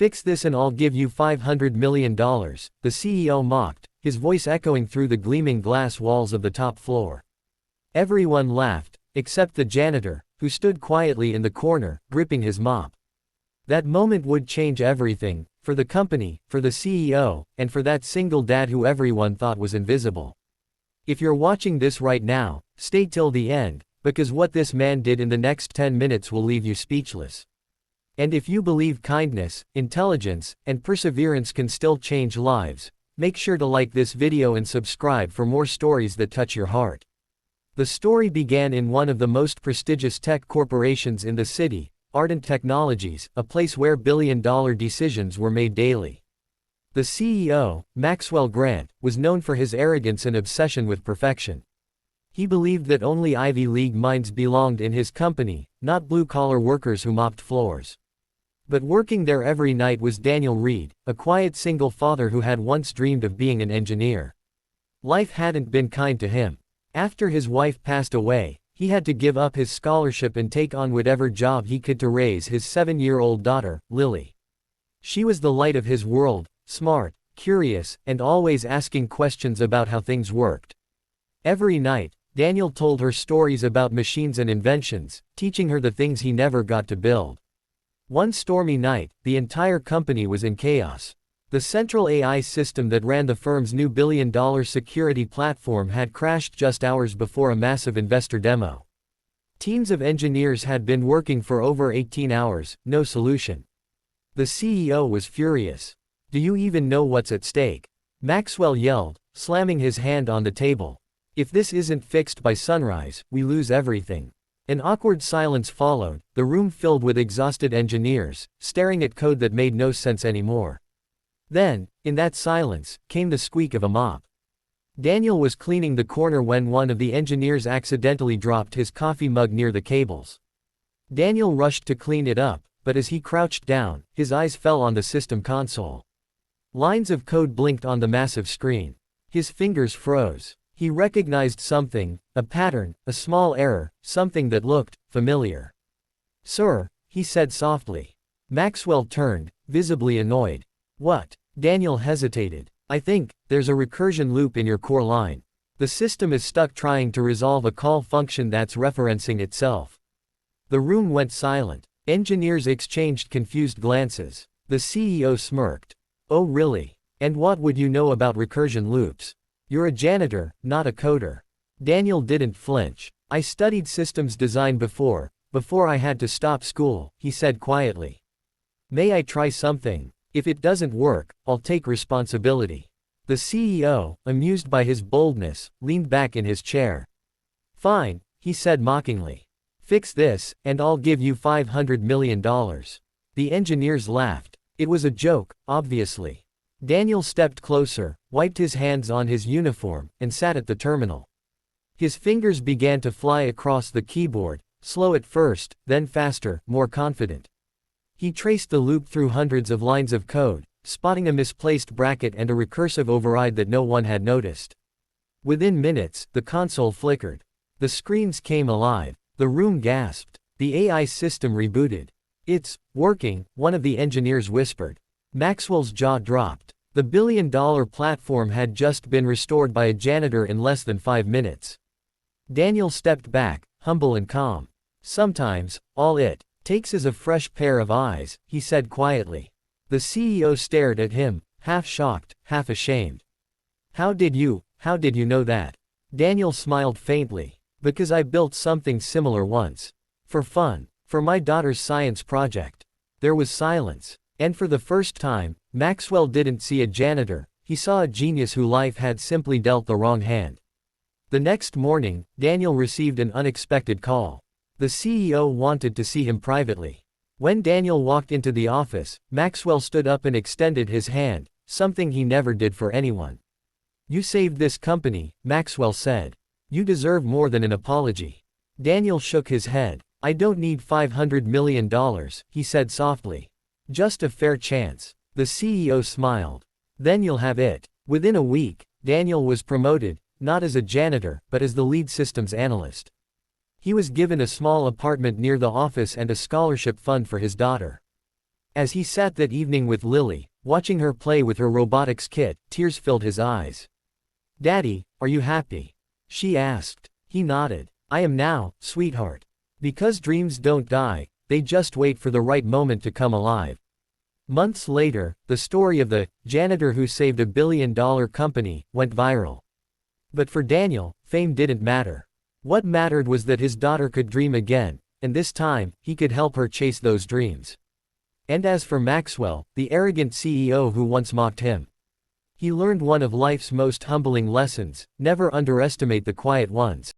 Fix this and I'll give you $500 million, the CEO mocked, his voice echoing through the gleaming glass walls of the top floor. Everyone laughed, except the janitor, who stood quietly in the corner, gripping his mop. That moment would change everything, for the company, for the CEO, and for that single dad who everyone thought was invisible. If you're watching this right now, stay till the end, because what this man did in the next 10 minutes will leave you speechless. And if you believe kindness, intelligence, and perseverance can still change lives, make sure to like this video and subscribe for more stories that touch your heart. The story began in one of the most prestigious tech corporations in the city, Ardent Technologies, a place where billion-dollar decisions were made daily. The CEO, Maxwell Grant, was known for his arrogance and obsession with perfection. He believed that only Ivy League minds belonged in his company, not blue-collar workers who mopped floors. But working there every night was Daniel Reed, a quiet single father who had once dreamed of being an engineer. Life hadn't been kind to him. After his wife passed away, he had to give up his scholarship and take on whatever job he could to raise his 7-year-old daughter, Lily. She was the light of his world, smart, curious, and always asking questions about how things worked. Every night, Daniel told her stories about machines and inventions, teaching her the things he never got to build. One stormy night, the entire company was in chaos. The central AI system that ran the firm's new billion-dollar security platform had crashed just hours before a massive investor demo. Teams of engineers had been working for over 18 hours, no solution. The CEO was furious. "Do you even know what's at stake?" Maxwell yelled, slamming his hand on the table. "If this isn't fixed by sunrise, we lose everything." An awkward silence followed, the room filled with exhausted engineers, staring at code that made no sense anymore. Then, in that silence, came the squeak of a mop. Daniel was cleaning the corner when one of the engineers accidentally dropped his coffee mug near the cables. Daniel rushed to clean it up, but as he crouched down, his eyes fell on the system console. Lines of code blinked on the massive screen. His fingers froze. He recognized something, a pattern, a small error, something that looked familiar. "Sir," he said softly. Maxwell turned, visibly annoyed. "What?" Daniel hesitated. "I think there's a recursion loop in your core line. The system is stuck trying to resolve a call function that's referencing itself." The room went silent. Engineers exchanged confused glances. The CEO smirked. "Oh really? And what would you know about recursion loops? You're a janitor, not a coder." Daniel didn't flinch. "I studied systems design before I had to stop school," he said quietly. "May I try something? If it doesn't work, I'll take responsibility." The CEO, amused by his boldness, leaned back in his chair. "Fine," he said mockingly. "Fix this, and I'll give you $500 million. The engineers laughed. It was a joke, obviously. Daniel stepped closer, wiped his hands on his uniform, and sat at the terminal. His fingers began to fly across the keyboard, slow at first, then faster, more confident. He traced the loop through hundreds of lines of code, spotting a misplaced bracket and a recursive override that no one had noticed. Within minutes, the console flickered. The screens came alive. The room gasped. The AI system rebooted. "It's working," one of the engineers whispered. Maxwell's jaw dropped. The billion-dollar platform had just been restored by a janitor in less than 5 minutes. Daniel stepped back, humble and calm. "Sometimes, all it takes is a fresh pair of eyes," he said quietly. The CEO stared at him, half shocked, half ashamed. How did you know that?" Daniel smiled faintly. "Because I built something similar once. For fun. For my daughter's science project." There was silence. And for the first time, Maxwell didn't see a janitor, he saw a genius who life had simply dealt the wrong hand. The next morning, Daniel received an unexpected call. The CEO wanted to see him privately. When Daniel walked into the office, Maxwell stood up and extended his hand, something he never did for anyone. "You saved this company," Maxwell said. "You deserve more than an apology." Daniel shook his head. "I don't need $500 million, he said softly. "Just a fair chance." The CEO smiled. "Then you'll have it." Within a week, Daniel was promoted, not as a janitor, but as the lead systems analyst. He was given a small apartment near the office and a scholarship fund for his daughter. As he sat that evening with Lily, watching her play with her robotics kit, tears filled his eyes. "Daddy, are you happy?" she asked. He nodded. "I am now, sweetheart. Because dreams don't die, they just wait for the right moment to come alive." Months later, the story of the janitor who saved a billion-dollar company went viral. But for Daniel, fame didn't matter. What mattered was that his daughter could dream again, and this time, he could help her chase those dreams. And as for Maxwell, the arrogant CEO who once mocked him, he learned one of life's most humbling lessons: never underestimate the quiet ones.